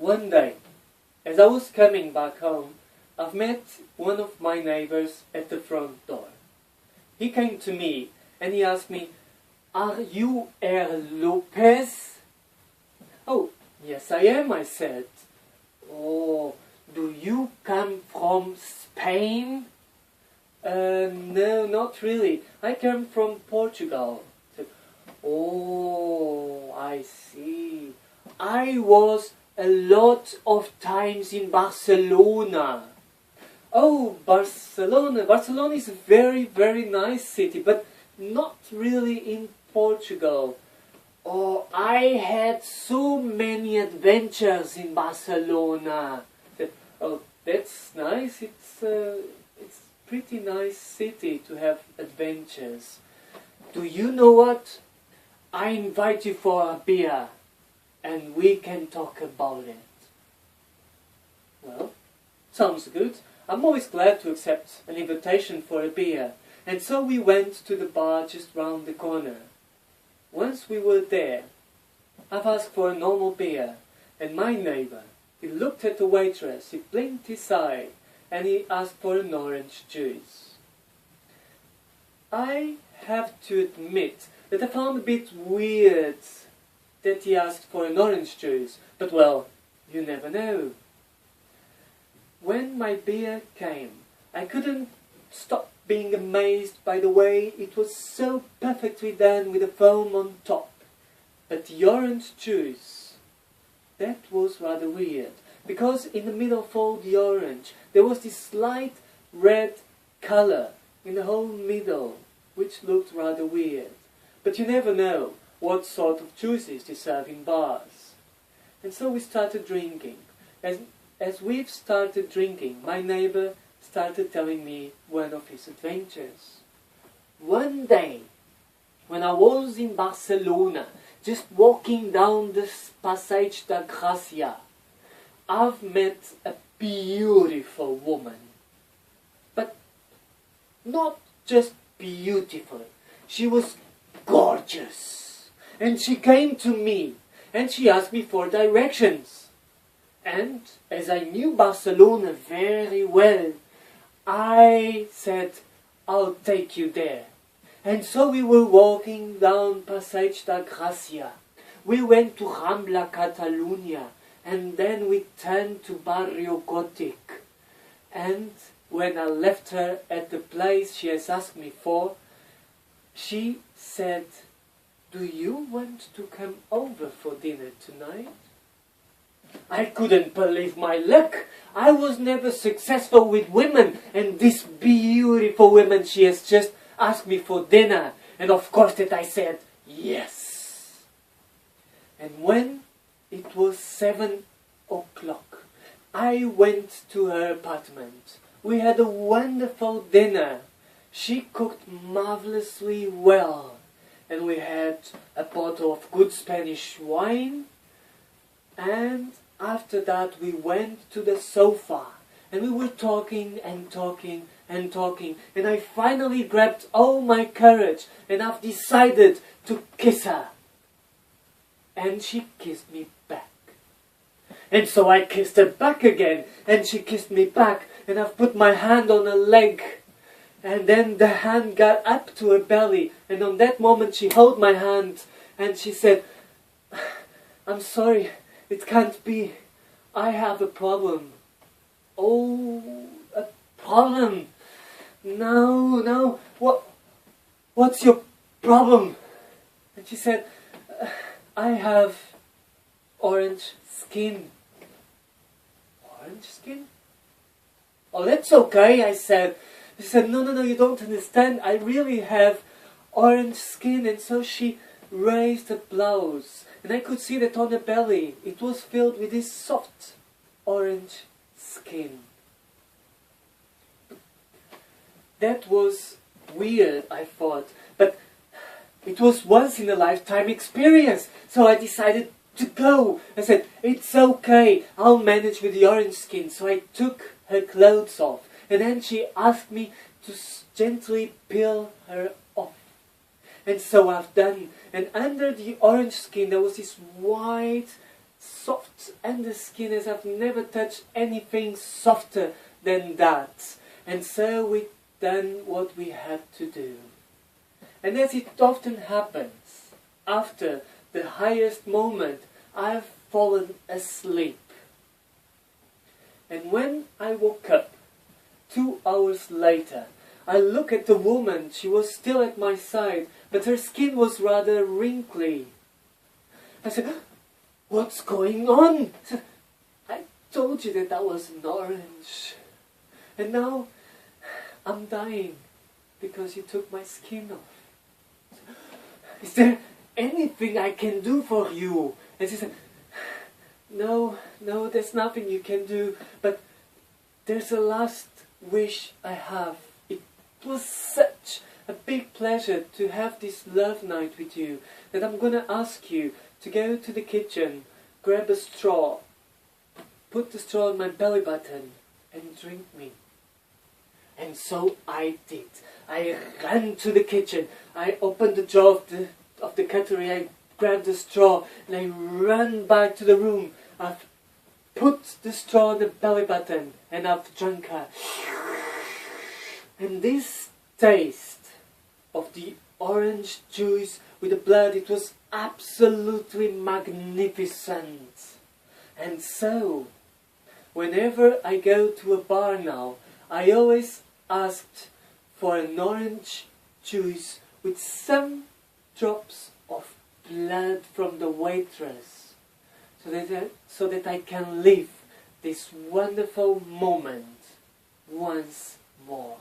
One day, as I was coming back home, I've met one of my neighbours at the front door. He came to me and he asked me, "Are you Herr Lopes?" "Oh, yes I am," I said. "Oh, do you come from Spain?" No, not really. I come from Portugal." I said, "Oh, I see. I was a lot of times in Barcelona." "Oh, Barcelona. Barcelona is a very, very nice city, but not really in Portugal." "Oh, I had so many adventures in Barcelona." I said, "Oh, that's nice. It's pretty nice city to have adventures. Do you know what? I invite you for a beer and we can talk about it." Well, sounds good. I'm always glad to accept an invitation for a beer. And so we went to the bar just round the corner. Once we were there, I've asked for a normal beer, and my neighbour, he looked at the waitress, he blinked his eye, and he asked for an orange juice. I have to admit that I found a bit weird that he asked for an orange juice, but well, you never know. When my beer came, I couldn't stop being amazed by the way it was so perfectly done with the foam on top. But the orange juice, that was rather weird, because in the middle of all the orange there was this slight red colour in the whole middle, which looked rather weird. But you never know what sort of juices they serve in bars. And so we started drinking. As we've started drinking, my neighbour started telling me one of his adventures. One day, when I was in Barcelona, just walking down the Passeig da Gràcia, I've met a beautiful woman. But not just beautiful, she was gorgeous. And she came to me and she asked me for directions. And as I knew Barcelona very well, I said, "I'll take you there." And so we were walking down Passeig da Gràcia. We went to Rambla Catalunya, and then we turned to Barrio Gothic. And when I left her at the place she has asked me for, she said, "Do you want to come over for dinner tonight?" I couldn't believe my luck. I was never successful with women, and this beautiful woman, she has just asked me for dinner. And of course that I said yes. And when it was 7 o'clock, I went to her apartment. We had a wonderful dinner. She cooked marvelously well. And we had a bottle of good Spanish wine. And after that we went to the sofa. And we were talking and talking and talking. And I finally grabbed all my courage. And I've decided to kiss her. And she kissed me back. And so I kissed her back again. And she kissed me back. And I've put my hand on her leg. And then the hand got up to her belly. And on that moment she held my hand. And she said, "I'm sorry. It can't be. I have a problem." "Oh, a problem? No. What's your problem?" And she said, "I have orange skin." "Orange skin? Oh, that's okay," I said. She said, No, you don't understand. I really have orange skin." And so she raised the blouse. And I could see that on the belly it was filled with this soft orange skin. That was weird, I thought. But it was once in a lifetime experience. So I decided to go. I said, "It's okay. I'll manage with the orange skin." So I took her clothes off. And then she asked me to gently peel her off. And so I've done. And under the orange skin there was this white soft and the skin as I've never touched anything softer than that. And so we done what we had to do. And as it often happens, after the highest moment, I've fallen asleep. And when I woke up, 2 hours later, I look at the woman. She was still at my side, but her skin was rather wrinkly. I said, "What's going on?" I said, "I told you that I was an orange. And now I'm dying because you took my skin off. Is there anything I can do for you?" And she said, No, there's nothing you can do, but there's a last wish I have. It was such a big pleasure to have this love night with you that I'm gonna ask you to go to the kitchen, grab a straw, put the straw on my belly button and drink me. And so I did. I ran to the kitchen, I opened the jaw of the cutlery, I grabbed the straw and I ran back to the room. I've put the straw on the belly button and I've drunk her. And this taste of the orange juice with the blood, it was absolutely magnificent. And so, whenever I go to a bar now, I always asked for an orange juice with some drops of blood from the waitress, so that I can live this wonderful moment once more.